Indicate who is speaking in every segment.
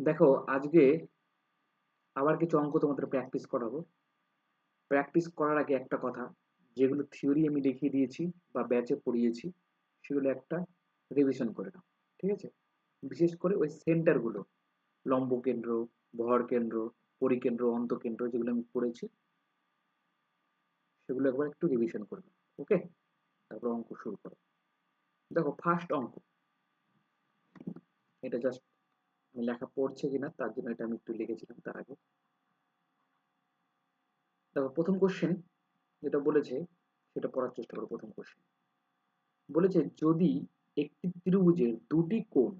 Speaker 1: দেখো, আজকে আবার কিছু অঙ্ক তোমাদের প্র্যাকটিস করাবো। প্র্যাকটিস করার আগে একটা কথা, যেগুলো থিওরি আমি দেখিয়ে দিয়েছি বা ব্যাচে পড়িয়েছি সেগুলো একটা রিভিশন করে নাও। ঠিক আছে? বিশেষ করে ওই সেন্টারগুলো, লম্ব কেন্দ্র, ভর কেন্দ্র, পরিকেন্দ্র, অন্তকেন্দ্র, যেগুলো আমি পড়েছি সেগুলো একবার একটু রিভিশন করে নাও। ওকে? তারপর অঙ্ক শুরু করো। দেখো, ফার্স্ট অঙ্ক, এটা জাস্ট আমি লেখা পড়ছে কিনা তার জন্য এটা আমি একটু লিখেছিলাম তার আগে। দেখো, প্রথম কোশ্চেন যেটা বলেছে সেটা পড়ার চেষ্টা করো। প্রথম কোশ্চেন বলেছে, যদি একটি ত্রিভুজের দুটি কোণ,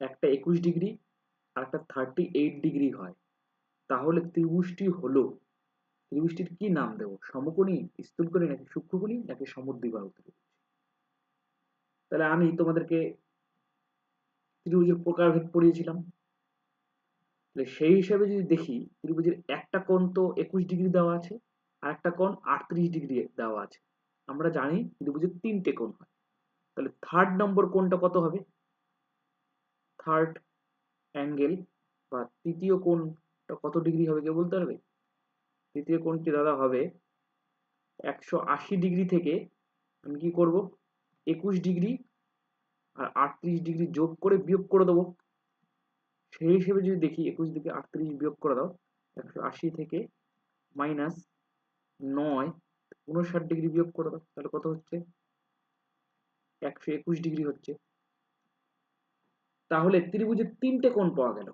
Speaker 1: একটা 21 ডিগ্রি আর একটা 38 ডিগ্রি হয়, তাহলে ত্রিভুজটির কি নাম দেবো? সমকোণী, স্থূলকোণী, নাকি সূক্ষ্মকোণী, নাকি সমদ্বিবাহু ত্রিভুজ? তাহলে আমি তোমাদেরকে ত্রিভুজের প্রকারভেদ পড়িয়েছিলাম। তাহলে সেই হিসাবে যদি দেখি, ত্রিভুজের একটা কোণ তো 21 ডিগ্রি দেওয়া আছে, আর একটা কোণ 38 ডিগ্রি দেওয়া আছে। আমরা জানি ত্রিভুজের তিনটে কোণ হয়। তাহলে থার্ড নম্বর কোণটা কত হবে? থার্ড অ্যাঙ্গেল বা তৃতীয় কোণটা কত ডিগ্রি হবে, কেউ বলতে পারবে? তৃতীয় কোণটি দাদা হবে 180 ডিগ্রি থেকে আমি কি করব, 21 ডিগ্রি আর 38 ডিগ্রি যোগ করে বিয়োগ করে দেবো। সেই হিসেবে যদি দেখি, 21 থেকে 38 বিয়োগ করে দাও, 180 থেকে মাইনাস 9, 59 ডিগ্রি বিয়োগ করে দাও, তাহলে কত হচ্ছে? 121 ডিগ্রি হচ্ছে। তাহলে ত্রিভুজের তিনটে কোণ পাওয়া গেল।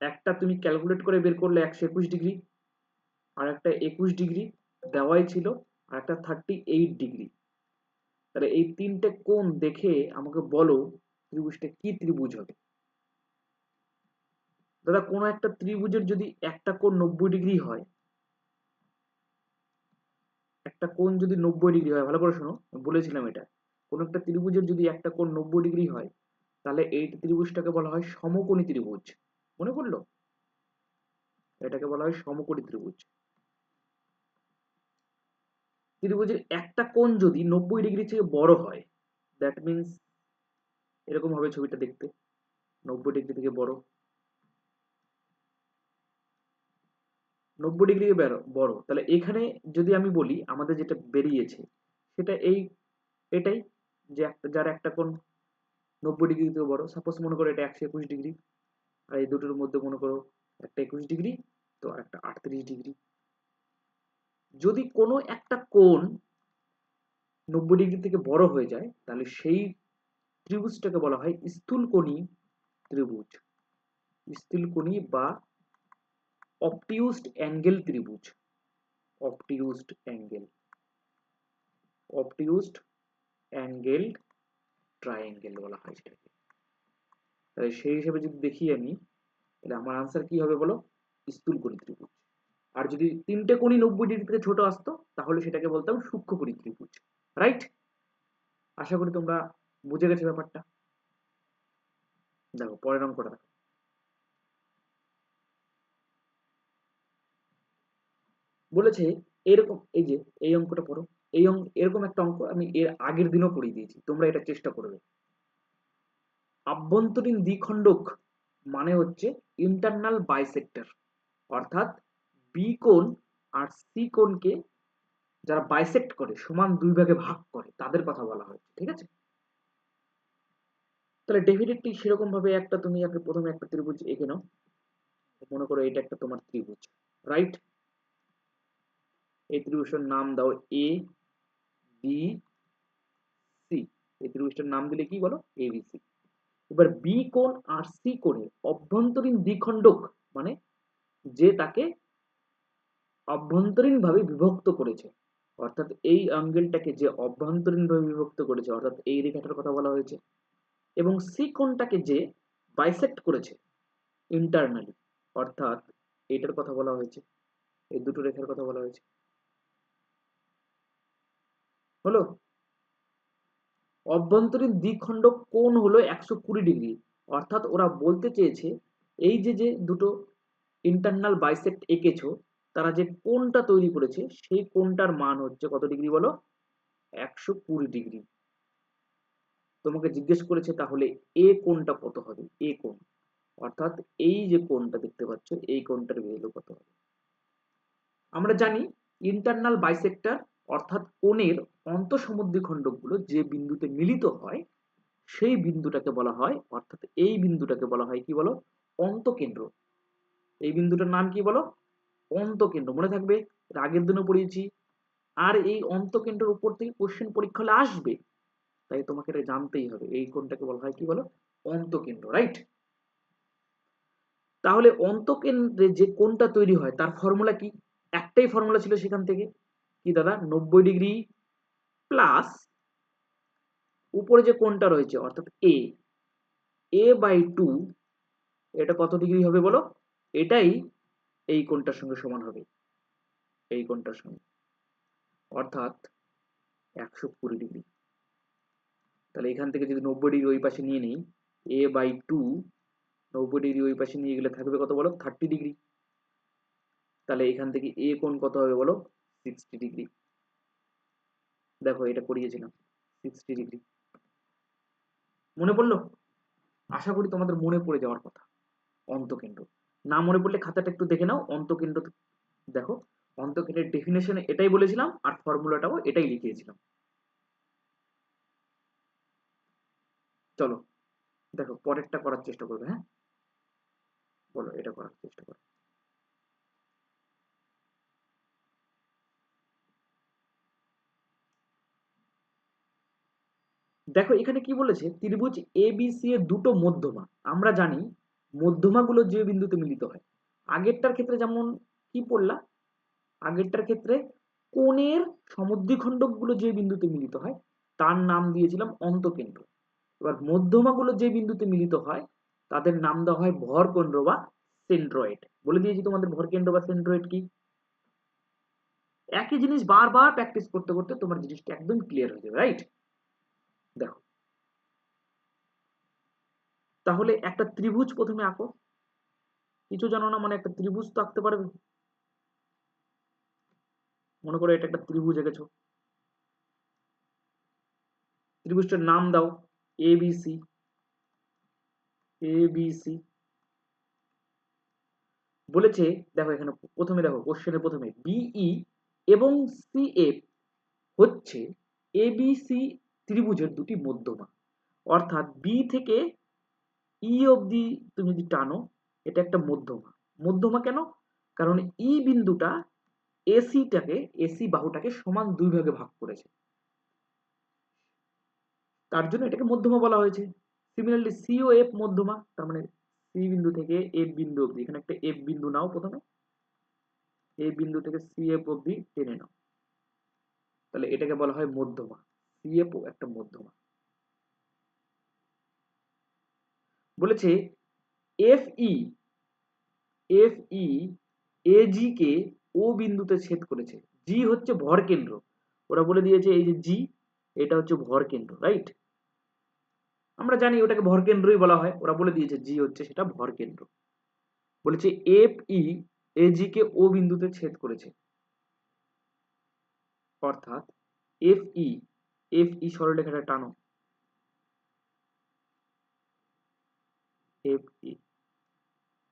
Speaker 1: একটা তুমি ক্যালকুলেট করে বের করলে 121 ডিগ্রি, আর একটা 21 ডিগ্রি দেওয়াই ছিল, আর একটা 38 ডিগ্রি। তাহলে এই তিনটে কোণ দেখে আমাকে বলো ত্রিভুজটা কি ত্রিভুজ হবে। দাদা, কোনো একটা ত্রিভুজের যদি একটা কোণ 90 ডিগ্রি হয়, একটা কোণ যদি 90 ডিগ্রি হয়, ভালো করে শোনো, বলেছিলাম এটা, কোন একটা ত্রিভুজের যদি একটা কোণ 90 ডিগ্রি হয়, তাহলে এই ত্রিভুজটাকে বলা হয় সমকোণী ত্রিভুজ। মনে পড়লো? এটাকে বলা হয় সমকোণী ত্রিভুজ। ত্রিভুজের একটা কোণ যদি 90 ডিগ্রি থেকে বড় হয়, দ্যাট মিনস এরকম হবে ছবিটা দেখতে, 90 ডিগ্রি থেকে বড়, 90 ডিগ্রি বড়, তাহলে এখানে যদি আমি বলি আমাদের যেটা বেরিয়েছে সেটা এটাই, যে যার একটা কোণ 90 ডিগ্রি থেকে বড়, সাপোজ মনে করো এটা 121 ডিগ্রি, আর এই দুটোর মধ্যে মনে করো একটা 21 ডিগ্রি, তো আর একটা 38 ডিগ্রি। যদি কোনো একটা কোণ 90 ডিগ্রি থেকে বড় হয়ে যায়, তাহলে সেই ত্রিভুজটাকে বলা হয় স্থূলকোণী ত্রিভুজ, স্থূলকোণী বা অবটিউজড অ্যাঙ্গেল ত্রিভুজ। অবটিউজড অ্যাঙ্গেল, অবটিউজড অ্যাঙ্গেল ট্রায়াঙ্গেল বলা হয় সেটাকে। তাহলে সেই হিসেবে যদি দেখি আমি, তাহলে আমার আনসার কি হবে বলো? স্থূলকোণী ত্রিভুজ। আর যদি তিনটে কোণই 90 ডিগ্রি থেকে ছোট আসতো, তাহলে সেটাকে বলতাম সূক্ষ্মকোণী ত্রিভুজ। রাইট? আশা করি তোমরা বুঝে গেছো ব্যাপারটা। দেখো পরের অঙ্কটা দেখো। বলেছে এরকম, এই যে এই অঙ্কটা পড়ো। এরকম একটা অঙ্ক আমি এর আগের দিনও পড়িয়ে দিয়েছি, তোমরা এটা চেষ্টা করবে। আভ্যন্তরীণ দ্বিখণ্ডক মানে হচ্ছে ইন্টারনাল বাইসেক্টর, অর্থাৎ বি কোণ আর সি কোণকে যারা বাইসেক্ট করে, সমান দুই ভাগে ভাগ করে, তাদের কথা বলা হচ্ছে। ঠিক আছে? তাহলে ডেফিনেটলি সেরকম ভাবে একটা তুমি প্রথমে একটা ত্রিভুজ এঁকে নাও। মনে করো এটা একটা তোমার ত্রিভুজ, রাইট? এই ত্রিভুজটার নাম দাও এ বি সি। এই ত্রিভুজটার নাম দিলে কি বলো? A B C. এবার বি কোণ আর সি কোণের অভ্যন্তরীণ দ্বিখণ্ডক মানে যে তাকে অভ্যন্তরীণ ভাবে বিভক্ত করেছে, অর্থাৎ এই অ্যাঙ্গেলটাকে যে অভ্যন্তরীণ ভাবে বিভক্ত করেছে, অর্থাৎ এই রেখাটার কথা বলা হয়েছে। এবং সি কোণটাকে যে বাইসেক্ট করেছে ইন্টারনালি, অর্থাৎ এটার কথা বলা হয়েছে, এই দুটো রেখার কথা বলা হয়েছে। হলো? অভ্যন্তরীণ দ্বিখণ্ডক কোণ হলো 120 ডিগ্রি, অর্থাৎ ওরা বলতে চেয়েছে এই যে যে দুটো ইন্টারনাল বাইসেক্ট এঁকেছো, তারা যে কোণটা তৈরি করেছে সেই কোণটার মান হচ্ছে কত ডিগ্রি বলো? 120 ডিগ্রি। তোমাকে জিজ্ঞেস করেছে তাহলে এ কোণটা কত হবে, এ কোণ। অর্থাৎ এই যে কোণটা দেখতে পাচ্ছ এই কোণটার ভ্যালু কত হবে। আমরা জানি ইন্টারনাল বাইসেক্টর অর্থাৎ কোণের অন্তঃসমদ্বিখণ্ডকগুলো যে বিন্দুতে মিলিত হয় সেই বিন্দুটাকে বলা হয়, অর্থাৎ এই বিন্দুটাকে বলা হয় কি বলো, অন্তকেন্দ্র। এই বিন্দুটার নাম কি বলো, অন্তকেন্দ্র। মনে থাকবে, এর আগের দিনও পড়িয়েছি। আর এই অন্তকেন্দ্রের উপর থেকে কোশ্চেন পরীক্ষা হলে আসবে, তাই তোমাকে এটা জানতেই হবে। এই কোণটাকে বলা হয় কি বলো, অন্তকেন্দ্র, রাইট। তাহলে অন্তকেন্দ্রে যে কোণটা তৈরি হয় তার ফর্মুলা কি? একটাই ফর্মুলা ছিল সেখান থেকে, কি দাদা, 90 ডিগ্রি প্লাস উপরে যে কোণটা রয়েছে অর্থাৎ a/2, এটা কত ডিগ্রি হবে বলো? এটাই এই কোণটার সঙ্গে সমান হবে, এই কোণটার সঙ্গে, অর্থাৎ 120 ডিগ্রি। তাহলে এখান থেকে যদি 90 ডিগ্রি ওই পাশে নিয়ে নিই, a/2 90 ডিগ্রি ওই পাশে নিয়ে গেলে থাকবে কত বলো, 30 ডিগ্রি। তাহলে এখান থেকে এ কোণ কত হবে বলো, 60 ডিগ্রি। দেখো এটা করিয়েছিলাম, 60 ডিগ্রি। মনে পড়লো? আশা করি তোমাদের মনে পড়ে যাওয়ার কথা। অন্তকেন্দ্র না মনে পড়লে খাতাটা একটু দেখে নাও। অন্তকেন্দ্র দেখো, অন্তকেন্দ্রের ডেফিনেশনে এটাই বলেছিলাম আর ফর্মুলাটাও এটাই লিখিয়েছিলাম। চলো দেখো পরেরটা করার চেষ্টা করবে। হ্যাঁ বলো, এটা করার চেষ্টা করো। দেখো এখানে কি বলেছে, ত্রিভুজ এবিসি এর দুটো মধ্যমা। আমরা জানি মধ্যমাগুলো যে বিন্দুতে মিলিত হয়, আগেরটার ক্ষেত্রে যেমন কি পড়লা, আগেরটার ক্ষেত্রে কোণের সমদ্বিখণ্ডকগুলো যে বিন্দুতে মিলিত হয় তার নাম দিয়েছিলাম অন্তকেন্দ্র। এবার মধ্যমাগুলো যে বিন্দুতে মিলিত হয় তাদের নাম দেওয়া হয় ভরকেন্দ্র বা সেন্ট্রয়েড। বলে দিয়েছি তোমাদের ভরকেন্দ্র বা সেন্ট্রয়েড কি। একই জিনিস বারবার প্র্যাকটিস করতে করতে তোমার জিনিসটা একদম ক্লিয়ার হয়ে যাবে, রাইট। দেখো তাহলে একটা ত্রিভুজ প্রথমে আঁকো। কিছু জানো না মানে একটা ত্রিভুজ তো আঁকতে পারবে। মনে করো এটা একটা ত্রিভুজ এঁকেছো, ত্রিভুজটার নাম দাও এবিসি। এবিসি বলেছে, দেখো এখানে প্রথমে দেখো কোশ্চেনের প্রথমে বিই এবং সিএফ হচ্ছে এবিসি ত্রিভুজের দুটি মধ্যমা। অর্থাৎ বি থেকে ই অবধি তুমি যদি টানো এটা একটা মধ্যমা। মধ্যমা কেন? কারণ ই বিন্দুটা এসি বাহুটাকে সমান দুই ভাগে ভাগ করেছে, তার জন্য এটাকে মধ্যমা বলা হয়েছে। সিমিলারলি সি ও এফ মধ্যমা, তার মানে সি বিন্দু থেকে এফ বিন্দু অবধি, এখানে একটা এফ বিন্দু নাও প্রথমে, এ বিন্দু থেকে সি এফ অবধি টেনে নাও, তাহলে এটাকে বলা হয় মধ্যমা। সি এফ ও একটা মধ্যমা। বলেছে F E F E A G কে ও বিন্দুতে ছেদ করেছে। জি হচ্ছে ভর কেন্দ্র, ওরা বলে দিয়েছে এই যে জি, এটা হচ্ছে ভর কেন্দ্র, রাইট। আমরা জানি ওটাকে ভর কেন্দ্রই বলা হয়, ওরা বলে দিয়েছে জি হচ্ছে সেটা ভর কেন্দ্র। বলেছে এফ ই এজি কে ও বিন্দুতে ছেদ করেছে, অর্থাৎ এফ ই সরলরেখাটা টানো, এফ ই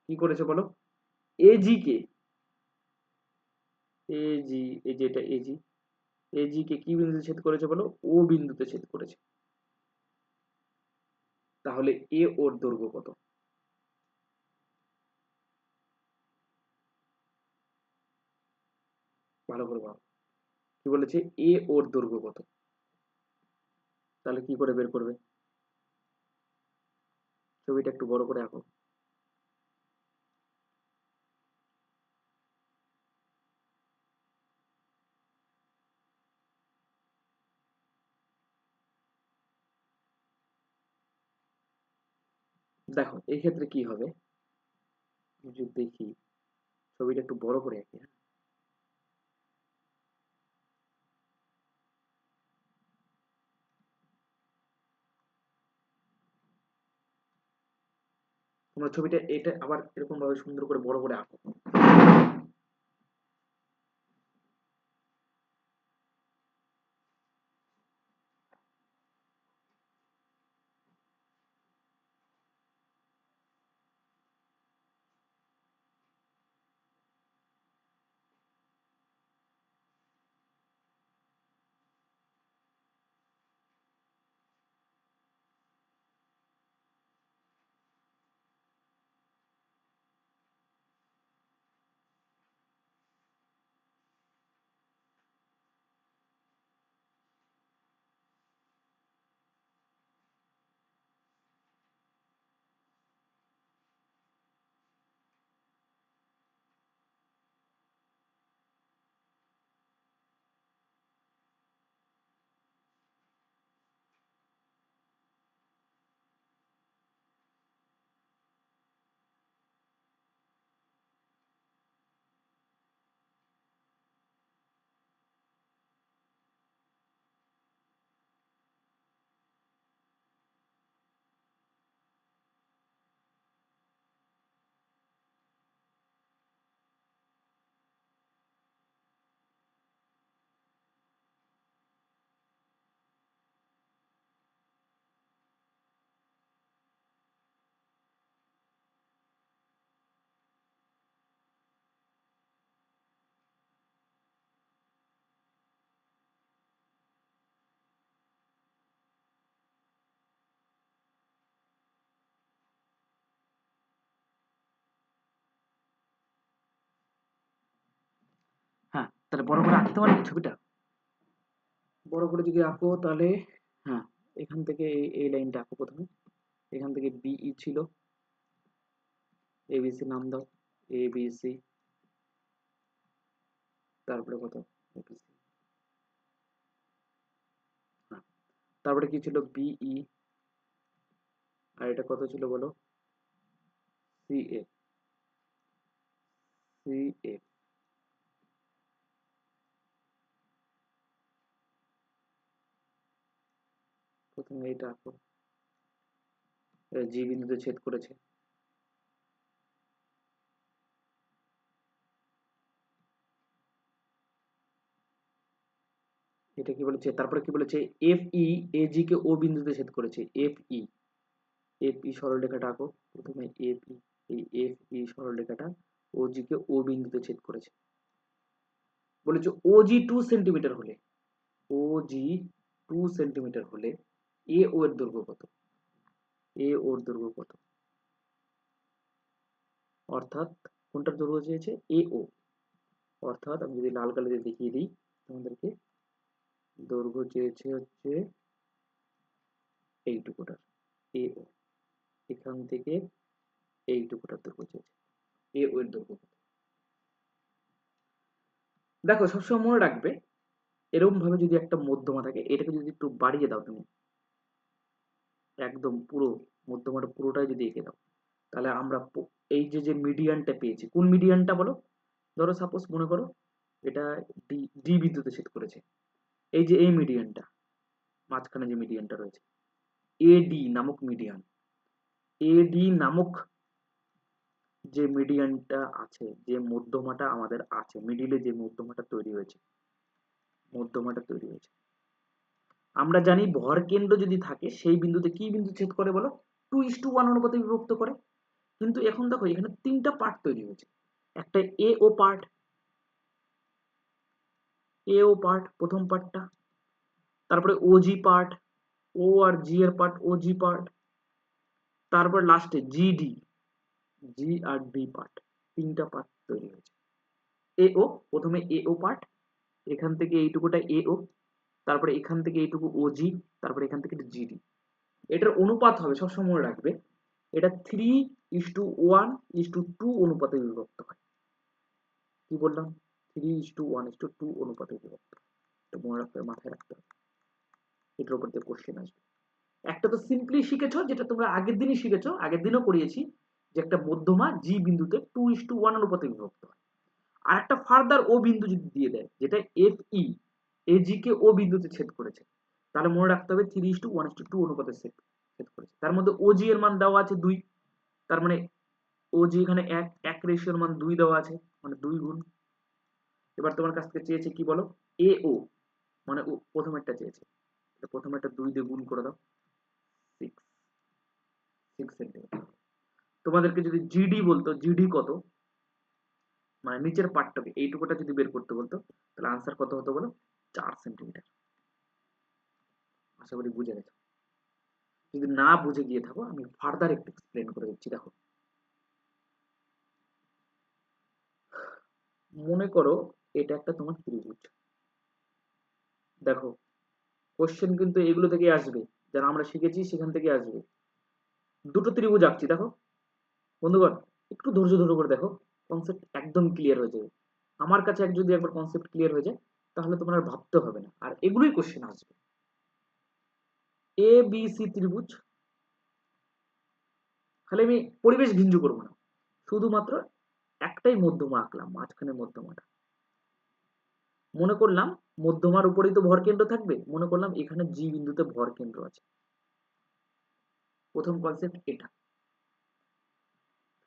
Speaker 1: কি করেছে বলো, এজি কে এজি, এই যে এটা এজি, এজি কে কি বিন্দুতে ছেদ করেছে বলো, ও বিন্দুতে ছেদ করেছে। তাহলে এ ওর দৈর্ঘ্য কত? ভালো করে ভাবো, কি বলেছে, এ ওর দৈর্ঘ্য কত? তাহলে কি করে বের করবে? ছবিটা একটু বড় করে আঁকো। দেখো এই ক্ষেত্রে কি হবে, যদি দেখি ছবিটা একটু বড় করে আঁকি। হ্যাঁ? তোমরা ছবিটা এটা আবার এরকম ভাবে সুন্দর করে বড় করে আঁকো। তাহলে বড় করে আঁকতে পারবে ছবিটা? বড় করে যদি আঁকো তাহলে হ্যাঁ, এখান থেকে এই লাইনটা আঁকো প্রথমে। এখান থেকে বিই ছিল, এবিসি নাম দাও, এবিসি, তারপরে কত, এবিসি, হ্যাঁ, তারপরে কি ছিল, বিই, আর এটা কত ছিল বলো, সিএ, সিএ, প্রথমে এটা আঁকো, জি বিন্দুতে ছেদ করেছে, এটা কি বলেছে, তারপরে কি বলেছে, এফ ই এজি কে ও বিন্দুতে ছেদ করেছে, এফ ই, এফ ই সরলরেখাটা আঁকো প্রথমে, এফ ই, এই এফ ই সরলরেখাটা ওজি কে ও বিন্দুতে ছেদ করেছে। বলেছে ওজি 2 সেন্টিমিটার হলে, ওজি 2 সেন্টিমিটার হলে এ ও এর দৈর্ঘ্য কত, এ ওর দৈর্ঘ্য কত, অর্থাৎ কোনটার দৈর্ঘ্য চেয়েছে, এ ও, অর্থাৎ আমি যদি লাল কালিতে দেখিয়ে দিই তোমাদেরকে, দৈর্ঘ্য চেয়েছে হচ্ছে এইটুকুটার, এ ও, এখান থেকে এইটুকুটার দৈর্ঘ্য চেয়েছে, এ ও এর দৈর্ঘ্য কত। দেখো সবসময় মনে রাখবে, এরকম ভাবে যদি একটা মধ্যমা থাকে, এটাকে যদি একটু বাড়িয়ে দাও তুমি, একদম পুরো মধ্যমাটা পুরোটাই যদি এঁকে দাও, তাহলে আমরা এই যে যে মিডিয়ানটা পেয়েছি, কোন মিডিয়ানটা বলো, ধরো সাপোজ মনে করো এটা ডি, ডি বিন্দুতে ছেদ করেছে, এই যে এই মিডিয়ানটা, মাঝখানে যে মিডিয়ানটা রয়েছে, এডি নামক মিডিয়ান, এডি নামক যে মিডিয়ানটা আছে, যে মধ্যমাটা আমাদের আছে, মিডিলে যে মধ্যমাটা তৈরি হয়েছে, মধ্যমাটা তৈরি হয়েছে, আমরা জানি ভর কেন্দ্র যদি থাকে সেই বিন্দুতে কি বিন্দু ছেদ করে বলো, 2:1 অনুপাতে বিভক্ত করে। কিন্তু এখন দেখো এখানে তিনটা পার্ট তৈরি হয়েছে, একটা এ ও পার্ট, এ ও পার্ট প্রথম পার্টটা, তারপরে ওজি পার্ট, ও আর জি এর পার্ট, ওজি পার্ট, তারপর লাস্টে জিডি, জি আর ডি পার্ট, তিনটা পার্ট তৈরি হয়েছে। এ ও, প্রথমে এ ও পার্ট, এখান থেকে এইটুকুটা এ ও, তারপরে এখান থেকে এইটুকু ওজি, তারপরে এখান থেকে জিডি। এটার অনুপাত হবে, সবসময় মনে রাখবে, এটা 3:1:2 অনুপাতে বিভক্ত হয়। কি বললাম, 3:1:2 অনুপাতে বিভক্ত, এটা মনে রাখতে হবে, মাথায় রাখতে হবে, এটার উপর দিয়ে কোশ্চেন আসবে। একটা তো সিম্পলি শিখেছো, যেটা তোমরা আগের দিনই শিখেছো, আগের দিনও করিয়েছি, যে একটা মধ্যমা জি বিন্দুতে 2:1 অনুপাতে বিভক্ত হয়। আর একটা ফার্দার ও বিন্দু যদি দিয়ে দেয়, যেটা এফ ই এজি কে ও বিন্দুতে ছেদ করেছে, তাহলে মনে রাখতে হবে 3:1:2 অনুপাতে ছেদ করেছে। তার মধ্যে ওজি এর মান দেওয়া আছে 2, তার মানে ওজি এখানে এক রেশিওর মান 2 দেওয়া আছে, মানে 2 গুণ। এবার তোমার কাছ থেকে চেয়েছে কি বলো, এ ও, মানে প্রথমেরটা চেয়েছে, প্রথমেরটা 2 দিয়ে গুণ করে দাও, 6 সেন্টিমিটার। তোমাদেরকে যদি জিডি বলতো, জিডি কত, মানে নিচের পার্টটাকে এইটুকুটা যদি বের করতে বলতো, তাহলে আনসার কত হতো বলো, 4 সেন্টিমিটার। আশা করি বুঝে গেছো। যদি না বুঝে গিয়ে থাকো, আমি ফার্দার একটু এক্সপ্লেন করে দিচ্ছি। দেখো মনে করো এটা একটা তোমার ত্রিভুজ, দেখো কোশ্চেন কিন্তু এগুলো থেকে আসবে, যারা আমরা শিখেছি সেখান থেকে আসবে। দুটো ত্রিভুজ আঁকছি, দেখো বন্ধুগণ, একটু ধৈর্য ধরে করে দেখো, কনসেপ্ট একদম ক্লিয়ার হয়ে যাবে। আমার কাছে যদি একবার কনসেপ্ট ক্লিয়ার হয়ে যায়, তাহলে তোমার আর ভাবতে হবে না, আর এগুলোই কোশ্চেন আসবে। এ বি সি ত্রিভুজ, খালি আমি পরিবেশ ভিঞ্জু করবো না, শুধুমাত্র একটাই মধ্যমা আঁকলাম, মাঝখানে মধ্যমাটা মনে করলাম, মধ্যমার উপরেই তো ভর কেন্দ্র থাকবে, মনে করলাম এখানে জি বিন্দুতে ভর কেন্দ্র আছে। প্রথম কনসেপ্ট এটা।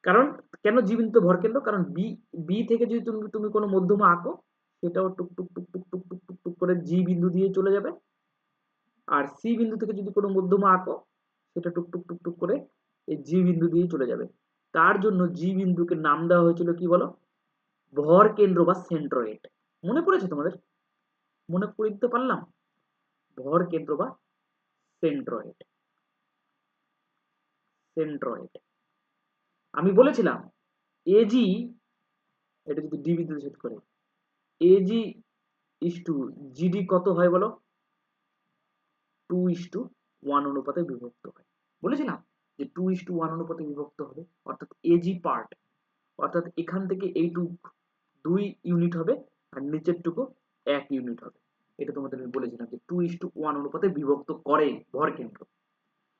Speaker 1: কারণ কেন জি বিন্দুতে ভর কেন্দ্র, কারণ বি, বি থেকে যদি তুমি তুমি কোনো মধ্যমা আঁকো, সেটাও টুক টুক টুক টুক টুক টুক টুক টুক করে জি বিন্দু দিয়ে চলে যাবে। আর সি বিন্দু থেকে যদি কোনো মধ্যমা আঁকো, সেটা টুক টুক টুক টুক করে এই জি বিন্দু দিয়ে চলে যাবে। তার জন্য জি বিন্দুকে নাম দেওয়া হয়েছিল কি বলো, ভর কেন্দ্র বা সেন্ট্রয়েড। মনে পড়েছে তোমাদের, মনে করে দিতে পারলাম, ভর কেন্দ্র বা সেন্ট্রয়েড, সেন্ট্রয়েড। আমি বলেছিলাম এজি, এটা যদি ডি বিন্দুতে ছেদ করে, এজি ইস টু জিডি কত হয় বলো? 2:1 অনুপাতে বিভক্ত হয়। বলেছিলাম যে 2:1 অনুপাতে বিভক্ত হবে, অর্থাৎ এজি পার্ট, অর্থাৎ এখান থেকে এইটুক 2 ইউনিট হবে আর নিচের টুকু 1 ইউনিট হবে। এটা তোমাদের আমি বলেছিলাম যে 2:1 অনুপাতে বিভক্ত করে ভর কেন্দ্র।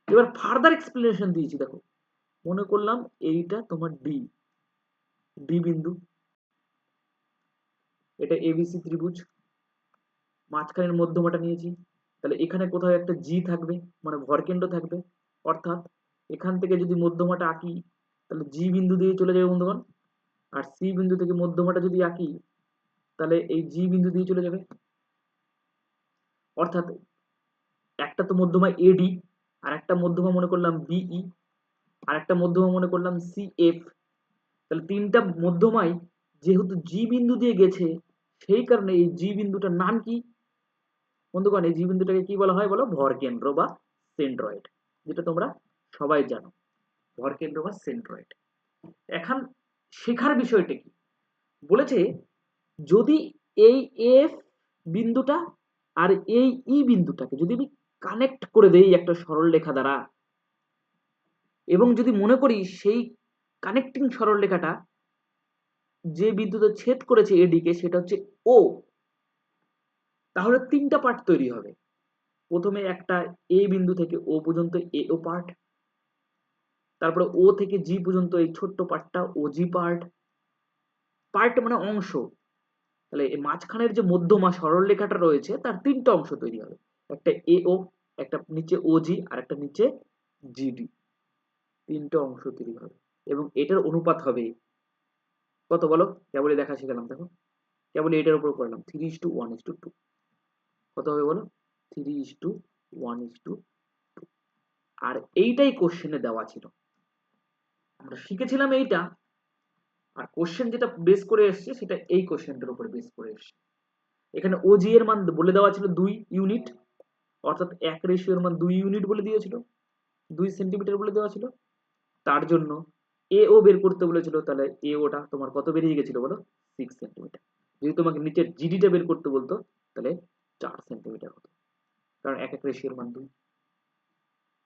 Speaker 1: এবার ফার্দার এক্সপ্লেনেশন দিয়েছি, দেখো মনে করলাম এইটা তোমার ডি ডি বিন্দু, এটা এবিসি ত্রিভুজ, মাঝখানের মধ্যমাটা নিয়েছি, তাহলে এখানে কোথাও একটা জি থাকবে, মানে ভরকেন্দ্র থাকবে, অর্থাৎ এখান থেকে যদি মধ্যমাটা আঁকি তাহলে জি বিন্দু দিয়ে চলে যাবে বন্ধুগণ, আর সি বিন্দু থেকে মধ্যমাটা যদি আঁকি তাহলে এই জি বিন্দু দিয়ে চলে যাবে, অর্থাৎ একটা তো মধ্যমা এডি, আর একটা মধ্যমা মনে করলাম বিই, আর একটা মধ্যমা মনে করলাম সিএফ। তাহলে তিনটা মধ্যমাই যেহেতু জি বিন্দু দিয়ে গেছে, সেই কারণে এই জি বিন্দুটার নাম কি বন্ধুগণ? এই জি বিন্দুটাকে কি বলা হয় বলো? ভরকেন্দ্র বা সেন্ট্রয়েড, যেটা তোমরা সবাই জানো, ভরকেন্দ্র বা সেন্ট্রয়েড। এখন শেখার বিষয়টা কি বলেছে, যদি এই এফ বিন্দুটা আর এই ই বিন্দুটাকে যদি আমি কানেক্ট করে দেই একটা সরল রেখা দ্বারা, এবং যদি মনে করি সেই কানেক্টিং সরল রেখাটা যে বিন্দুতে ছেদ করেছে এডিকে সেটা হচ্ছে ও, তাহলে তিনটা পার্ট তৈরি হবে। প্রথমে একটা এ বিন্দু থেকে ও পর্যন্ত এ ও পার্ট, তারপরে ও থেকে জি পর্যন্ত এই ছোট্ট পার্টটা ও জি পার্ট, পার্ট মানে অংশ। তাহলে এই মাঝখানের যে মধ্যমা সরল রেখাটা রয়েছে তার তিনটা অংশ তৈরি হবে, একটা এ ও, একটা নিচে ও জি, আর একটা নিচে জিডি, তিনটা অংশ তৈরি হবে। এবং এটার অনুপাত হবে কত বলো? কেবলই দেখা শিখালাম, দেখো কেবল এটার উপর করলাম 3:1:2। কত হবে বলো? 3:1:2। আর এইটাই কোশ্চেনে দেওয়া ছিল, আমরা শিখেছিলাম এইটা, আর কোশ্চেন যেটা বেস করে এসছে সেটা এই কোশ্চেনটার উপরে বেস করে এসছে। এখানে ওজি এর মান বলে দেওয়া ছিল 2 ইউনিট, অর্থাৎ 1:2 মান 2 ইউনিট বলে দিয়েছিল, 2 সেন্টিমিটার বলে দেওয়া ছিল। তার জন্য এ ও বের করতে বলেছিল, তাহলে এ ওটা তোমার কত বেরিয়ে গেছিল বলো? 6 সেন্টিমিটার। যদি তোমাকে নিচের জিডিটা বের করতে বলতো তাহলে 4 সেন্টিমিটার হতো, কারণ 1:2 মান 2।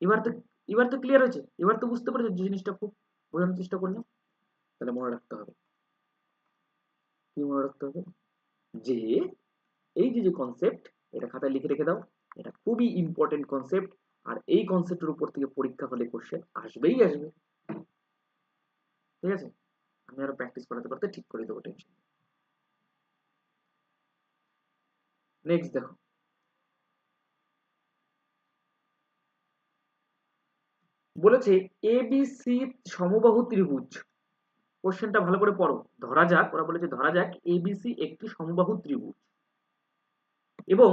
Speaker 1: এবার তো এবার তো ক্লিয়ার হয়েছে, এবার তো বুঝতে পেরেছো যে জিনিসটা খুব বোঝানোর চেষ্টা করলাম। তাহলে মনে রাখতে হবে, কি মনে রাখতে হবে? যে এই যে কনসেপ্ট, এটা খাতায় লিখে রেখে দাও, এটা খুবই ইম্পর্টেন্ট কনসেপ্ট, আর এই কনসেপ্টের উপর থেকে পরীক্ষা হলে কোশ্চেন আসবেই আসবে। ঠিক আছে, আমি আরো প্র্যাকটিস করাতে করতে ঠিক করে দেবো, টেনশন। নেক্সট দেখো, বলেছে এবিসি সমবাহু ত্রিভুজ। কোশ্চেনটা ভালো করে পড়ো। ধরা যাক, ওরা বলেছে ধরা যাক এবিসি একটি সমবাহু ত্রিভুজ এবং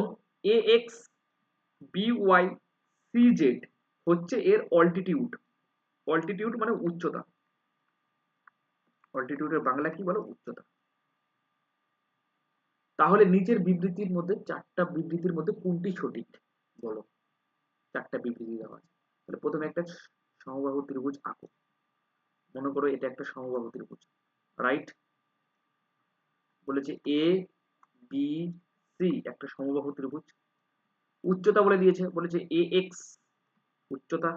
Speaker 1: A X B Y C Z হচ্ছে এর অল্টিটিউড। অল্টিটিউড মানে উচ্চতা, অল্টিটিউডের বাংলা কি বলো? উচ্চতা। তাহলে নিচের বিবৃতির মধ্যে, চারটা বিবৃতির মধ্যে কোনটি সঠিক বলো? চারটা বিবৃতি দেওয়া আছে। তাহলে প্রথমে একটা সমবাহু ত্রিভুজ আঁকো। মনে করো এটা একটা সমবাহু ত্রিভুজ, রাইট? বলেছে এ বি সি একটা সমবাহু ত্রিভুজ। উচ্চতা বলে দিয়েছে, বলেছে এ এক্স উচ্চতা।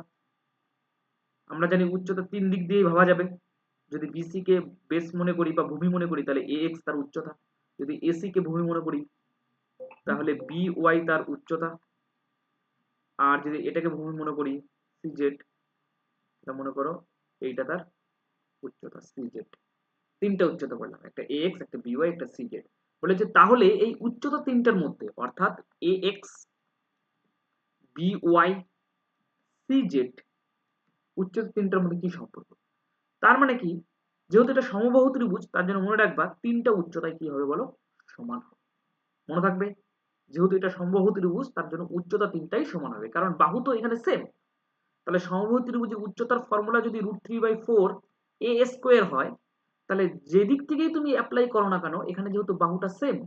Speaker 1: আমরা জানি উচ্চতা তিন দিক দিয়ে ভাবা যাবে। যদি বিসি কে বেস মনে করি বা ভূমি মনে করি তাহলে এ এক্স তার উচ্চতা, যদি এসি কে ভূমি মনে করি তাহলে বি ওয়াই তার উচ্চতা, আর যদি এটাকে ভূমি মনে করি সি জেড, এটা মনে করো এইটা তার উচ্চতা সি জেড। তিনটা উচ্চতা বললাম, একটা এ এক্স, একটা বি ওয়াই, একটা সি জেড। বলেছে তাহলে এই উচ্চতা তিনটার মধ্যে, অর্থাৎ A X B Y C Z, উচ্চতা তিনটার মধ্যে কি সম্পর্ক? তার মানে কি, যেহেতু এটা সমবাহু ত্রিভুজ তার জন্য মনে রাখবা তিনটা উচ্চতায় কি হবে বলো? সমান হবে। মনে থাকবে, যেহেতু এটা সমবাহু ত্রিভুজ তার জন্য উচ্চতা তিনটাই সমান হবে, কারণ বাহু তো এখানে সেম। তাহলে সমবাহু ত্রিভুজের উচ্চতার ফর্মুলা যদি √3/4 এ স্কোয়ার হয়, তাহলে যে দিক থেকেই তুমি অ্যাপ্লাই করো না কেন, এখানে যেহেতু বাহুটা সেম,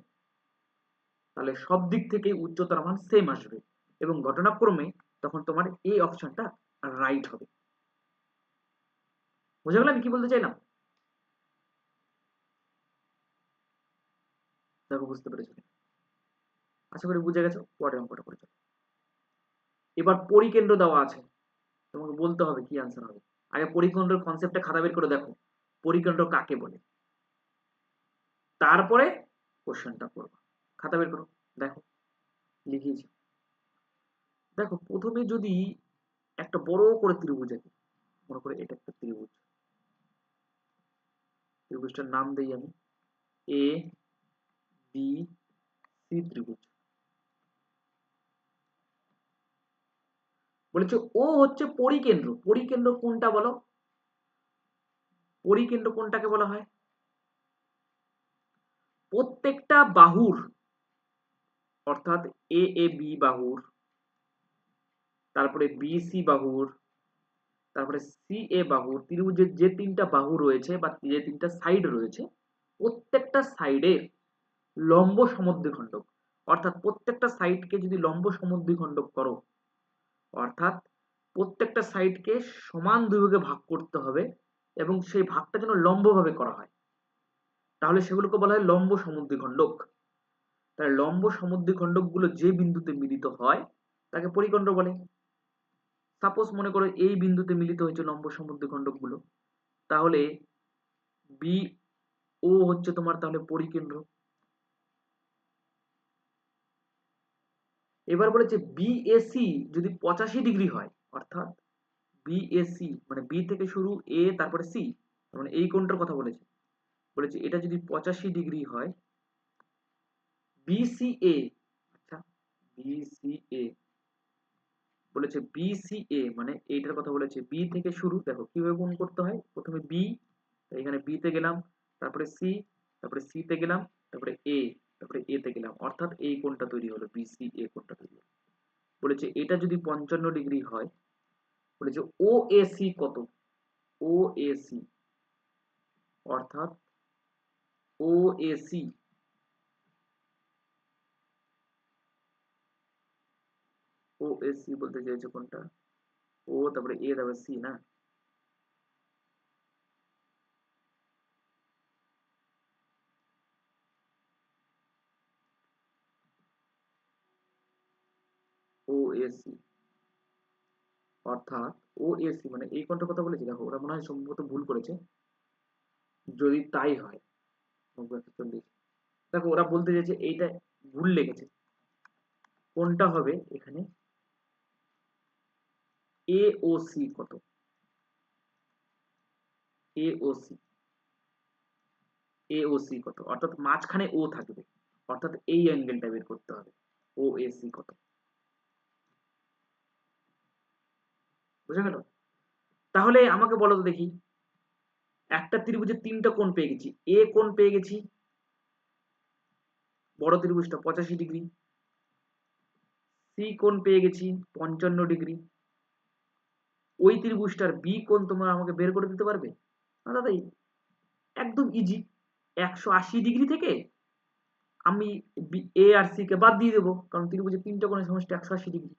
Speaker 1: তাহলে সব দিক থেকেই উচ্চতার মান সেম আসবে, এবং ঘটনাক্রমে তখন তোমার এই অপশনটা রাইট হবে। বুঝা গেল আমি কি বলতে চাইলাম? দেখো বুঝতে পেরেছো? আশা করি বুঝে গেছো। পরের অঙ্কটা করে চলো। এবার পরিকেন্দ্র দেওয়া আছে, তোমাকে বলতে হবে কি আনসার হবে। আগে পরিকেন্দ্রের কনসেপ্টটা খাতা বের করে দেখো, পরিকেন্দ্র কাকে বলে, তারপরে কোশ্চেনটা করবো। খাতা বের করো, দেখো লিখিয়েছি। দেখো প্রথমে যদি একটা বড় করে ত্রিভুজ আছে, মনে করে এটা একটা ত্রিভুজ, ত্রিভুজটার নাম দেই আমি এ বি সি ত্রিভুজ। বলেছে ও হচ্ছে পরিকেন্দ্র। পরিকেন্দ্র কোনটা বলো? পরিকেন্দ্র কোনটাকে বলা হয়? প্রত্যেকটা বাহুর, অর্থাৎ এ এ বি বাহুর, তারপরে বি সি বাহুর, তারপরে সি এ বাহুর, ত্রিভুজের যে তিনটা বাহু রয়েছে বা যে তিনটা সাইড রয়েছে, প্রত্যেকটা সাইডের লম্ব সমদ্বিখণ্ডক, অর্থাৎ প্রত্যেকটা সাইডকে যদি লম্ব সমদ্বিখণ্ডক করো, অর্থাৎ প্রত্যেকটা সাইডকে সমান দুই ভাগে ভাগ করতে হবে এবং সেই ভাগটা যেন লম্বভাবে করা হয়, তাহলে সেগুলোকে বলা হয় লম্ব সমদ্বিখণ্ডক। তাহলে লম্ব সমদ্বিখণ্ডক গুলো যে বিন্দুতে মিলিত হয় তাকে পরিকেন্দ্র বলে। সাপোজ মনে করো এই বিন্দুতে মিলিত হয়েছে লম্ব সমদ্বিখণ্ডক গুলো, তাহলে বি ও হচ্ছে তোমার তাহলে পরিকেন্দ্র। এবার বলেছে বিএসি যদি 85 ডিগ্রি হয়, অর্থাৎ বিএসি মানে বি থেকে শুরু এ তারপরে সি, মানে এই কোণটার কথা বলেছে। বলেছে এটা যদি 85 ডিগ্রি হয়, বিসিএ, আচ্ছা বিসিএ বলেছে বিসিএ মানে এইটার কথা বলেছে, বি থেকে শুরু। দেখো কিভাবে গুণ করতে হয়, প্রথমে বি, এখানে বি তে গেলাম, তারপরে সি, তারপরে সি তে গেলাম, তারপরে এ, তারপরে এ তে গেলাম, অর্থাৎ এই কোণটা তৈরি হলো, বিসিএ কোণটা তৈরি হলো। বলেছে এটা যদি 55 ডিগ্রি হয়, বলেছে ও এসি কত, ও এসি অর্থাৎ ও এসি, ও এসি বলতে চাইছে কোনটা, ও তারপরে এ তারপরে সি না, ও এসি অর্থাৎ ও এসি মানে এই কোণটার কথা বলেছি। দেখো ওরা মনে হয় সম্ভবত ভুল করেছে, যদি তাই হয় 90-140, দেখো ওরা বলতে চাইছে এইটা ভুল লেগেছে। কোনটা হবে এখানে এ ও সি কত, এ ও সি, এ ও সি কত, অর্থাৎ মাঝখানে ও থাকবে, অর্থাৎ এই অ্যাঙ্গেলটা বের করতে হবে, ও এ সি কত। বুঝা গেল? তাহলে আমাকে বলো তো দেখি, একটা ত্রিভুজের তিনটা কোণ পেয়ে গেছি। এ কোণ পেয়ে গেছি, বড় ত্রিভুজটা 85 ডিগ্রি। সি কোণ পেয়ে গেছি 55 ডিগ্রি। ওই ত্রিভুজটার বি কোণ তোমরা আমাকে বের করে দিতে পারবে? না দাদা, একদম ইজি। 180 ডিগ্রি থেকে আমি এ আর সি কে বাদ দিয়ে দেবো, কারণ ত্রিভুজের তিনটা কোণের সমষ্টি 180 ডিগ্রি।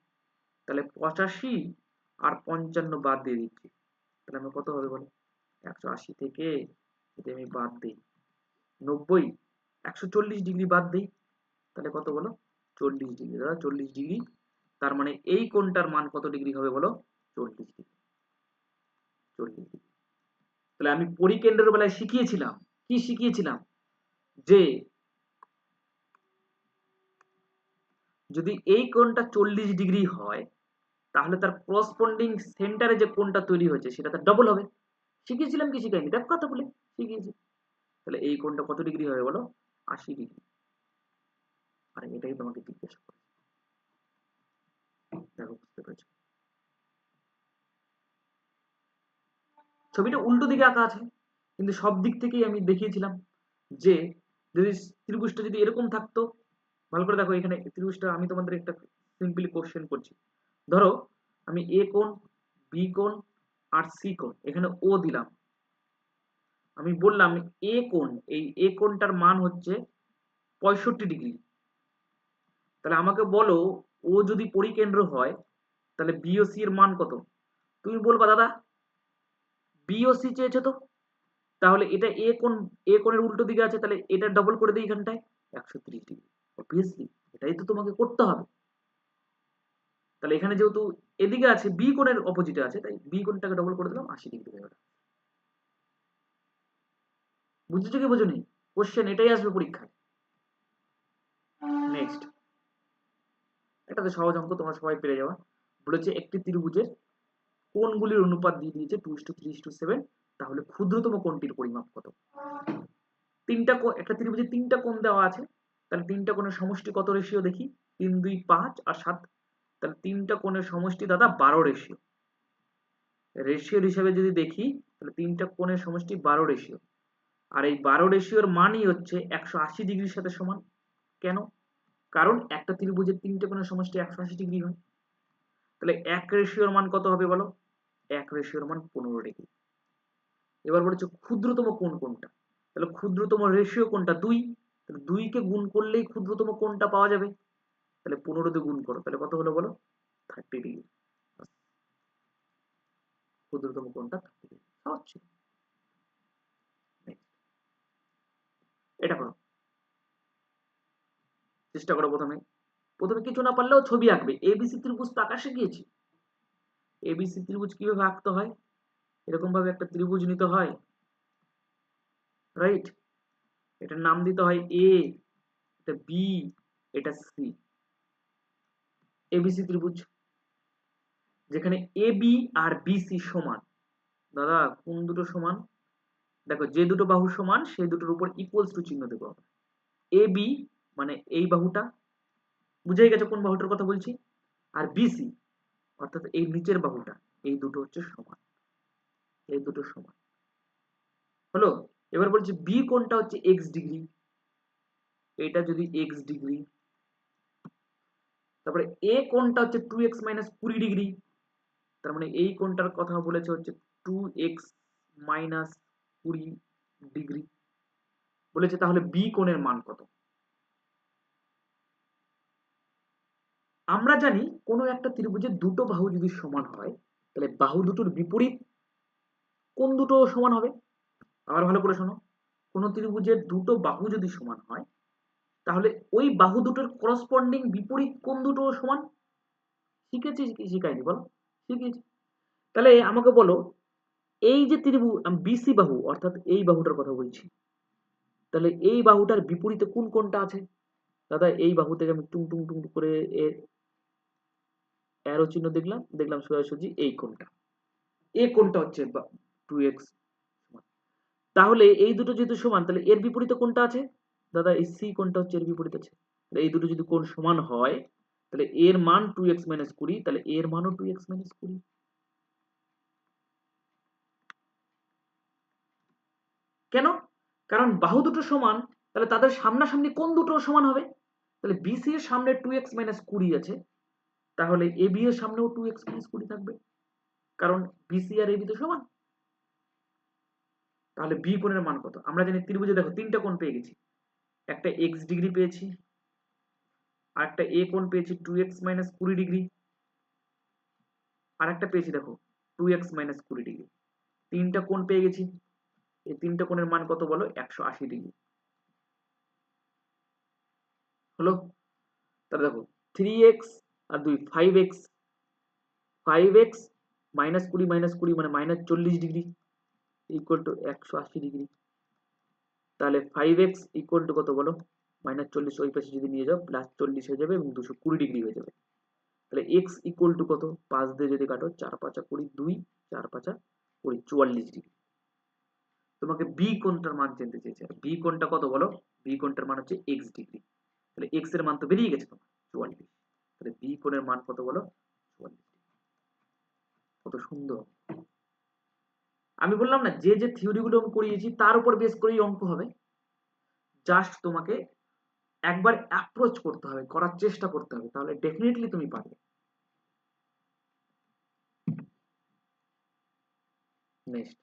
Speaker 1: তাহলে 85 আর 55 বাদ দিয়ে দিচ্ছি, তাহলে আমার কত হবে বলো? 180 থেকে যদি আমি বাদ দিই 90, 140 ডিগ্রি বাদ দিই, তাহলে কত বলো? 40 ডিগ্রি। দাদা 40 ডিগ্রি, তার মানে এই কোণটার মান কত ডিগ্রি হবে বলো? 40 ডিগ্রি। 40 ডিগ্রি। তাহলে আমি পরিকেন্দ্রের বেলায় শিখিয়েছিলাম, কি শিখিয়েছিলাম, যে যদি এই কোণটা 40 ডিগ্রি হয়, তাহলে তার করসপন্ডিং সেন্টারে যে কোণটা তৈরি হয়েছে সেটা তার ডবল হবে। শিখিয়েছিলাম কি শিখাইনি? দেখো কথা বলে শিখিয়েছি। তাহলে এই কোণটা কত ডিগ্রি হবে বলো? 80 ডিগ্রি। আর এটাই তোমাকে জিজ্ঞাসা করে, দেখো বুঝতে পেরেছো? ছবিটা উল্টো দিকে আঁকা আছে, কিন্তু সব দিক থেকেই আমি দেখিয়েছিলাম যে যদি ত্রিভুজটা যদি এরকম থাকতো, ভালো করে দেখো এখানে ত্রিভুজটা আমি তোমাদের একটা সিম্পলি কোশ্চেন করছি। ধরো আমি এ কোণ, বি কোণ আর সি কোণ, এখানে ও দিলাম। আমি বললাম এ কোণ, এই এ কোণটার মান হচ্ছে 65 ডিগ্রি। তাহলে আমাকে বলো ও যদি পরিকেন্দ্র হয় তাহলে বি ও সি এর মান কত? তুমি বলবা দাদা বি ও সি চেয়েছো তো, তাহলে এটা এ কোণ, এ কোণের উল্টো দিকে আছে, তাহলে এটা ডবল করে দিই এখানটায়, 130 ডিগ্রি। অবভিয়াসলি এটাই তো তোমাকে করতে হবে। তাহলে এখানে যেহেতু এদিকে আছে বি কোণের অপোজিটে আছে, তাই বি কোণটাকে ডবল করে দিলাম, 80 ডিগ্রি হয়ে গেল। বুঝেছো কি বোঝোনি? কোশ্চেন এটাই আসবে পরীক্ষায়। নেক্সট, এটা তো সহজ অঙ্ক, তোমরা সবাই পেরে যাওয়া। বলেছে একটি ত্রিভুজের কোণগুলির অনুপাত দিয়ে দিয়েছে 2:3:7, তাহলে ক্ষুদ্রতম কোণটির পরিমাপ কত? একটা ত্রিভুজের তিনটা কোণ দেওয়া আছে, তাহলে তিনটা কোণের সমষ্টি কত রেশিও দেখি? 3, 2, 5 আর 7, তাহলে তিনটা কোণের সমষ্টি দাদা 12 রেশিও। রেশিওর হিসাবে যদি দেখি তাহলে তিনটা কোণের সমষ্টি 12 রেশিও, আর এই 12 রেশিওর মানই হচ্ছে 180 ডিগ্রির সাথে সমান। কেন? কারণ একটা ত্রিভুজের তিনটে কোণের সমষ্টি 180 ডিগ্রি হয়। তাহলে 1 রেশিওর মান কত হবে বলো? 1 রেশিওর মান 15 ডিগ্রি। এবার বলেছে ক্ষুদ্রতম কোণ কোনটা? তাহলে ক্ষুদ্রতম রেশিও কোনটা? 2। তাহলে 2 কে গুণ করলেই ক্ষুদ্রতম কোণটা পাওয়া যাবে। তাহলে 15 দিয়ে গুণ করো, তাহলে কত হলো বলো? 30 ডিগ্রি। ক্ষুদ্রতম কোণটা 30 ডিগ্রি। সহজ ছিল। এটা করো, চেষ্টা করো। প্রথমে প্রথমে কিছু না পারলেও ছবি আঁকবে। এবিসি ত্রিভুজ তো আঁকা শিখিয়েছি। এবিসি ত্রিভুজ কিভাবে আঁকতে হয়, এরকম ভাবে একটা ত্রিভুজ নিতে হয়, রাইট? এটার নাম দিতে হয় এ, এটা বি, এটা সি। এবিসি ত্রিভুজ, যেখানে এ বি আর বিসি সমান। দাদা কোন দুটো সমান? দেখো যে দুটো বাহু সমান সেই দুটোর উপর ইকুয়ালস টু চিহ্ন দেবো। এ বি মানে এই বাহুটা, বুঝেই গেছো কোন বাহুটার কথা বলছি। আর বিসি অর্থাৎ এই নিচের বাহুটা, এই দুটো হচ্ছে সমান, এই দুটো সমান হলো। এবার বলছি বি কোণটা হচ্ছে এক্স ডিগ্রি, এটা যদি এক্স ডিগ্রি, তারপরে এ কোণটা হচ্ছে 2x - 20 ডিগ্রি, তার মানে এই কোণটার কথা বলেছে হচ্ছে 2x - 20 ডিগ্রি বলেছে। তাহলে বি কোণের মান কত? আমরা জানি কোনো একটা ত্রিভুজের দুটো বাহু যদি সমান হয়, তাহলে বাহু দুটোর বিপরীত কোন দুটো সমান হবে? আবার ভালো করে শোনো, কোনো ত্রিভুজের দুটো বাহু যদি সমান হয়, তাহলে ওই বাহু দুটোর করসপন্ডিং বিপরীত কোন দুটো সমান? শিখেছি কি শিখাইনি বলো? শিখেছি। তাহলে আমাকে বলো, এই যে ত্রিভুজ বিসি বাহু অর্থাৎ এই বাহুটার কথা বলছি, তাহলে এই বাহুটার বিপরীতে কোন কোণটা আছে? দাদা এই বাহু থেকে আমি টুং টুং টুং করে এর অ্যারো চিহ্ন দেখলাম, দেখলাম সোজাসুজি এই কোণটা, এ কোণটা হচ্ছে 2x। তাহলে এই দুটো যেহেতু সমান, তাহলে এর বিপরীতে কোনটা আছে? দাদা এই সি কোণটা হচ্ছে এর বিপরীতে আছে। তাহলে এই দুটো যদি কোণ সমান হয়, তাহলে এর মান 2x - 20, তাহলে এর মানও 2x - 20। কেন? কারণ বাহু দুটো সমান, তাহলে তাদের সামনাসামনি কোণ দুটো সমান হবে। তাহলে বিসি এর সামনে 2x - 20 আছে, তাহলে এবি এর সামনেও 2x - 20 থাকবে, কারণ বিসি আর এবি তো সমান। তাহলে বি কোণের মান কত? আমরা জানি ত্রিভুজে দেখো তিনটা কোণ পেয়ে গেছি, একটা এক্স ডিগ্রি পেয়েছি, আর একটা এ কোণ পেয়েছি 2x - 20 ডিগ্রি, আর একটা পেয়েছি দেখো 2x - 20 ডিগ্রি। তিনটা কোণ পেয়ে গেছি। এই তিনটা কোণের মান কত বলো? 180 ডিগ্রি হলো। তাহলে দেখো 3x আর 2 5x, 5x -20 -20 মানে -40 ডিগ্রি ইকুয়াল টু 180 ডিগ্রি। তাহলে 5x ইকুয়াল টু কত বলো? -40 ওই পাশে যদি নিয়ে যাও +40 হয়ে যাবে এবং 220 ডিগ্রি হয়ে যাবে। তাহলে x ইকুয়াল টু কত? 5 দিয়ে যদি কাটো 4 5 20, 2 4 5 20, 44 ডিগ্রি। তোমাকে বি কোণটার মান জানতে চেয়েছে। বি কোণটা কত বলো? বি কোণটার মান হচ্ছে x ডিগ্রি। তাহলে x এর মান তো বেরিয়ে গেছে তোমার 44। তাহলে বি কোণের মান কত বলো? 44। কত সুন্দর। আমি বললাম না যে যে থিওরি গুলো আমি করিয়েছি তার উপর বেস করেই অঙ্ক হবে। জাস্ট তোমাকে একবার অ্যাপ্রোচ করতে হবে, করার চেষ্টা করতে হবে, তাহলে ডেফিনেটলি তুমি পারবে। নেক্সট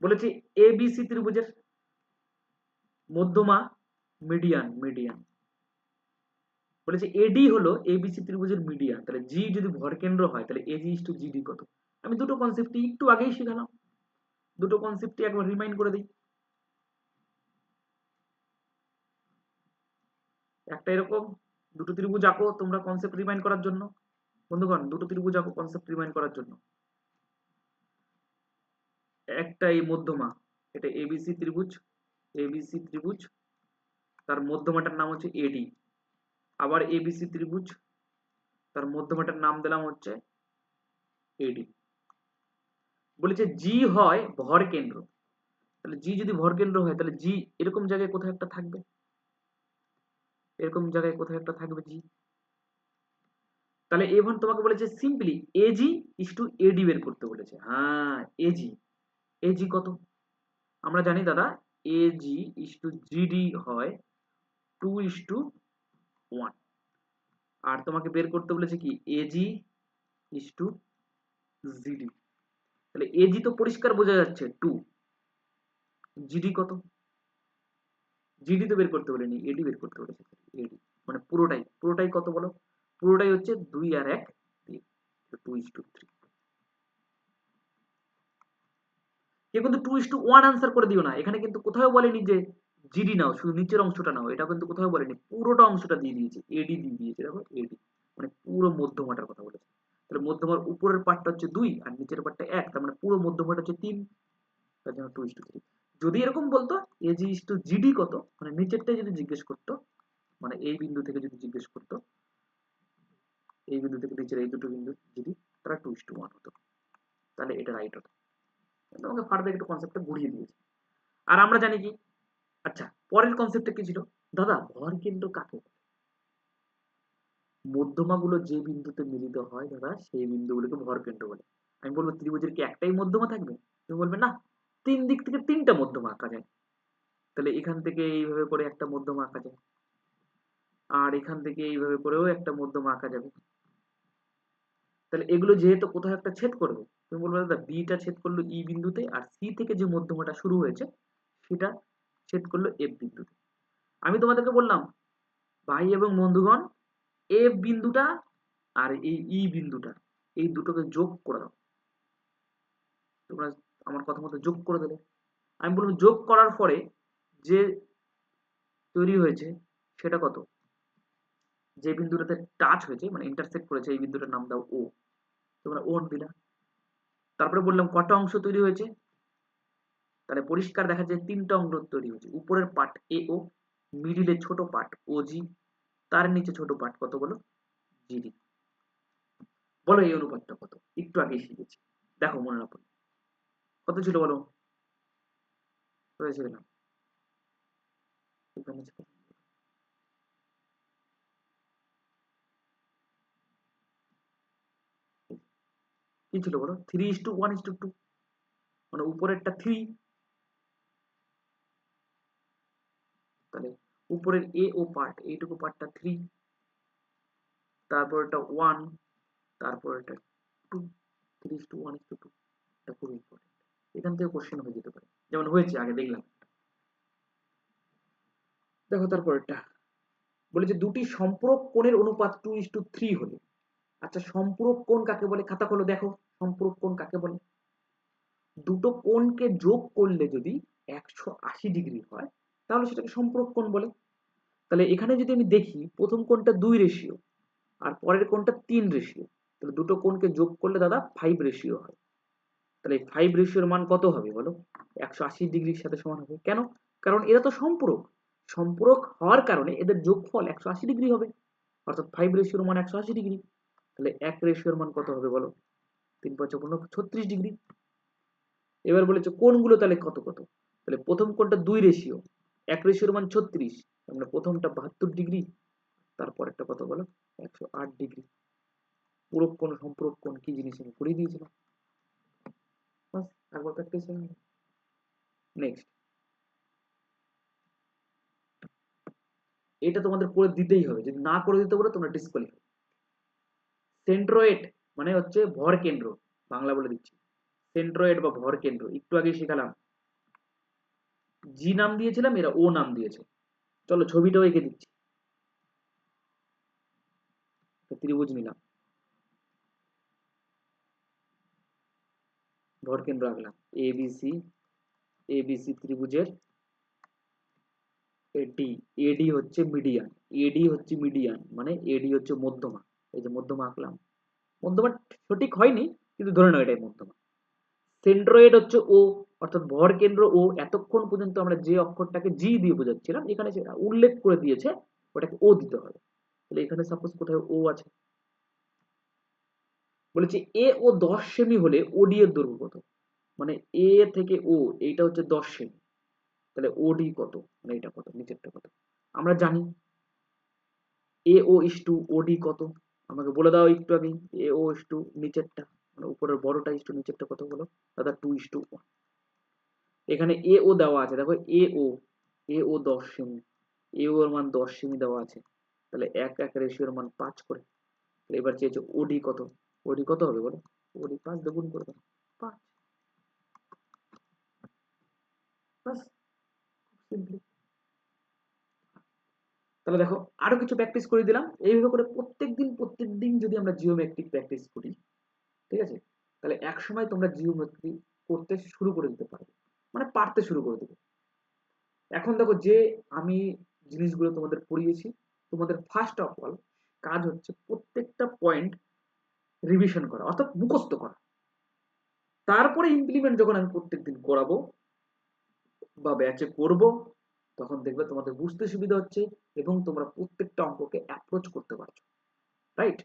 Speaker 1: বলেছি এবিসি ত্রিভুজের মধ্যমা মিডিয়ান, মিডিয়ান বলেছে এডি হলো এবিসি ত্রিভুজের মিডিয়ান। তাহলে জি যদি ভরকেন্দ্র হয়, তাহলে এজি ইস টু জিডি কত? আমি দুটো কনসেপ্টই একটু আগেই শেখালাম, দুটো কনসেপ্টই একবার রিমাইন্ড করে দিই। একটা এরকম দুটো ত্রিভুজ আঁকো তোমরা কনসেপ্ট রিমাইন্ড করার জন্য। বন্ধুগণ, দুটো ত্রিভুজ আঁকো কনসেপ্ট রিমাইন্ড করার জন্য। একটা এই মধ্যমা, এটা এবিসি ত্রিভুজ, এবিসি ত্রিভুজ, তার মধ্যমাটার নাম হচ্ছে এডি। আবার এবিসি ত্রিভুজ, তার মধ্যমাটার নাম দিলাম হচ্ছে এডি। বলেছে জি হয় ভর কেন্দ্র, তাহলে জি যদি ভর কেন্দ্র হয় তাহলে জি এরকম জায়গায় কোথাও একটা থাকবে, এরকম জায়গায় কোথাও একটা থাকবে জি। তাহলে এখন তোমাকে বলেছে সিম্পলি এজি ইস টু এডি বের করতে বলেছে। হ্যাঁ, এজি, এজি কত আমরা জানি দাদা, এজি ইস টু জিডি হয় 2:1। আর তোমাকে বের করতে বলেছে কি এজি ইস টু জিডি। তাহলে এজি তো পরিষ্কার বোঝা যাচ্ছে 2, জিডি কত, জিডি তো বের করতে বলেনি, এডি বের করতে বলেছে। এডি মানে পুরোটাই, পুরোটাই কত বলো, পুরোটাই হচ্ছে 2 আর 1 3, 2:3। কেউ কিন্তু 2:1 আনসার করে দিও না, এখানে কিন্তু কোথাও বলেনি যে জিডি নাও, শুধু নিচের অংশটা নাও, এটা কিন্তু কোথাও বলেনি, পুরোটা অংশটা দিয়ে দিয়েছে, এডি দিয়ে দিয়েছে। দেখো এডি মানে পুরো মধ্যমাটার কথা বলেছে। তাহলে মধ্যমার উপরের পার্টটা হচ্ছে 2 আর নিচের পার্টটা 1, তার মানে পুরো মধ্যমাটা হচ্ছে 3, তার জন্য 2:3। যদি এরকম বলতো এজি ইস টু জিডি কত, মানে নিচেরটাই যদি জিজ্ঞেস করতো, মানে এই বিন্দু থেকে যদি জিজ্ঞেস করতো, এই বিন্দু থেকে নিচের এই দুটো বিন্দু জিডি, তারা 2:1 হতো, তাহলে এটা রাইট হতো। তোমাকে ফার্দার একটু কনসেপ্টটা ঘুরিয়ে দিয়েছে। আর আমরা জানি কি, আচ্ছা পরের কনসেপ্টটা কি ছিল দাদা, ভর কেন্দ্র কাকে বলে? মধ্যমাগুলো যে বিন্দুতে মিলিত হয় দাদা, সেই বিন্দুগুলোকে ভর কেন্দ্র বলে। আমি বলবো ত্রিভুজের কি একটাই মধ্যমা থাকবে? তুমি বলবে না, 3 দিক থেকে 3টা মধ্যমা আঁকা যায়। তাহলে এখান থেকে এইভাবে করে একটা মধ্যমা আঁকা যায়, আর এখান থেকে এইভাবে করেও একটা মধ্যমা আঁকা যাবে। তাহলে এগুলো যেহেতু কোথাও একটা ছেদ করবে, তুমি বলবে দাদা বিটা ছেদ করলো ই বিন্দুতে, আর সি থেকে যে মধ্যমাটা শুরু হয়েছে সেটা ছেদ করলো এফ বিন্দুতে। আমি তোমাদেরকে বললাম ভাই এবং বন্ধুগণ, এফ বিন্দুটা আর এই ই বিন্দুটা, এই দুটোকে যোগ করে দাও। তোমরা আমার কথা মতো যোগ করে দেবে। আমি বলবো যোগ করার পরে যে তৈরি হয়েছে সেটা কত, যে বিন্দুটাতে টাচ হয়েছে মানে ইন্টারসেক্ট করেছে, এই বিন্দুটার নাম দাও ও, তোমরা ও দিলা। তারপরে বললাম কটা অংশ তৈরি হয়েছে, তাহলে পরিষ্কার দেখা যায় 3টা অংশ তৈরি হয়েছে। উপরের পার্ট এ ও, মিডিলে ছোট পার্ট ও জি, তার নিচে ছোট পার্ট কত বলো, জিডি। বলো এই অনুপাতটা কত, একটু আগে শিখেছি, দেখো মনে রাখো কত ছিল বলো, ছিল না এখানে ছিল, কি ছিল বলো, 3:1:2, মানে উপরেরটা 3, তাহলে উপরের এ ও পার্ট এইটুকু পার্টটা 3, তারপর এটা 1, তারপর এটা 2, 3:1:2। এটা খুব ইম্পর্টেন্ট, এখান থেকে কোশ্চেন হয়ে যেতে পারে, যেমন হয়েছে আগে দেখলাম। দেখো তারপরটা বলেছে দুটি সম্পূরক কোণের অনুপাত 2:3 হলে। আচ্ছা সম্পূরক কোণ কাকে বলে, খাতা খোলো দেখো, সম্পূরক কোণ কাকে বলে? দুটো কোণকে যোগ করলে যদি 180 ডিগ্রি হয় তাহলে সেটাকে সম্পূরক কোণ বলে। তাহলে এখানে যদি আমি দেখি প্রথম কোণটা 2 রেশিও আর পরের কোণটা 3 রেশিও, তাহলে দুটো কোণকে যোগ করলে দাদা 5 রেশিও হয়। তাহলে 5 রেশিওর মান কত হবে বলো, 180 ডিগ্রির সাথে সমান হবে। কেন? কারণ এরা তো সম্পূরক, সম্পূরক হওয়ার কারণে এদের যোগফল 180 ডিগ্রি হবে, অর্থাৎ 5 রেশিওর মান 180 ডিগ্রি। তাহলে 1 রেশিওর মান কত হবে বলো, 3×5=36 ডিগ্রি। এবার বলেছে কোণগুলো তাহলে কত কত, তাহলে প্রথম কোণটা 2 রেশিও, 1 রেশিওর মান 36, মানে প্রথমটা 72 ডিগ্রি, তারপর একটা কত বলো 108 ডিগ্রি। পূরক কোণ সম্পূরক কোণ কি জিনিস আমি পড়িয়ে দিয়েছিলাম, একবার প্র্যাকটিস হয়ে গেল। নেক্সট, এটা তোমাদের করে দিতেই হবে, যদি না করে দিতে পারো তোমরা ডিসকোয়ালিফাই। সেন্ট্রোয়েড মানে হচ্ছে ভর কেন্দ্র, বাংলা বলে দিচ্ছি, সেন্ট্রোয়েড বা ভর কেন্দ্র একটু আগে শেখালাম। জি নাম দিয়েছিলাম, এরা ও নাম দিয়েছে। চলো ছবিটাও এঁকে দিচ্ছি, ত্রিভুজ নিলাম, ভর কেন্দ্র আঁকলাম এবিসি, এবিসি ত্রিভুজের এডি, এডি হচ্ছে মিডিয়ান, এডি হচ্ছে মিডিয়ান, মানে এডি হচ্ছে মধ্যমা। এই যে মধ্যমা আঁকলাম, মধ্যমা সঠিক হয়নি কিন্তু ধরে নাও এটাই মধ্যমা। সেন্ট্রয়েড হচ্ছে ও, অর্থাৎ ভর কেন্দ্র ও। এতক্ষণ পর্যন্ত আমরা যে অক্ষরটাকে জি দিয়ে বোঝাচ্ছিলাম, এখানে সেটা উল্লেখ করে দিয়েছে ওটাকে ও দিতে হবে। তাহলে এখানে সাপোজ কোথায় ও আছে, বলেছে এ ও 10 সেমি হলে ওডি এর দৈর্ঘ্য কত। মানে এ থেকে ও এইটা হচ্ছে 10 সেমি, তাহলে ওডি কত, মানে এটা কত, নিচেরটা কত। আমরা জানি এ ও ইস টু ওডি কত, আমাকে বলে দাও একটু আগে। এ ও ইস টু নিচেরটা, মানে উপরের বড়টা ইস টু নিচেরটা কত হলো দাদা, 2:1। এখানে এ ও দেওয়া আছে, দেখো এ ও 10 সেমি, এ ও এর মান 10 সেমি দেওয়া আছে, তাহলে 1:1 রেশিওর মান 5 করে। তাহলে এবার চেয়েছে ওডি কত, ওডি কত হবে বলো, ওডি 5 দিয়ে গুণ করে দাও, 5। বাস, সিম্পলি। তাহলে দেখো আরো কিছু প্র্যাকটিস করে দিলাম। এইভাবে করে প্রত্যেকদিন যদি আমরা জিওমেট্রিক প্র্যাকটিস করি, ঠিক আছে, তাহলে এক সময় তোমরা জিওমেট্রি করতে শুরু করে দিতে পারবে, মানে পারতে শুরু করে দেবে। এখন দেখো যে আমি জিনিসগুলো তোমাদের পড়িয়েছি, তোমাদের ফার্স্ট অফ অল কাজ হচ্ছে প্রত্যেকটা পয়েন্ট রিভিশন করা, অর্থাৎ মুখস্থ করা। তারপরে ইমপ্লিমেন্ট যখন আমি প্রত্যেকদিন করাবো বা ব্যাচে করব, তখন দেখবে তোমাদের বুঝতে সুবিধা হচ্ছে এবং তোমরা প্রত্যেকটা অঙ্ককে অ্যাপ্রোচ করতে পারছো, রাইট?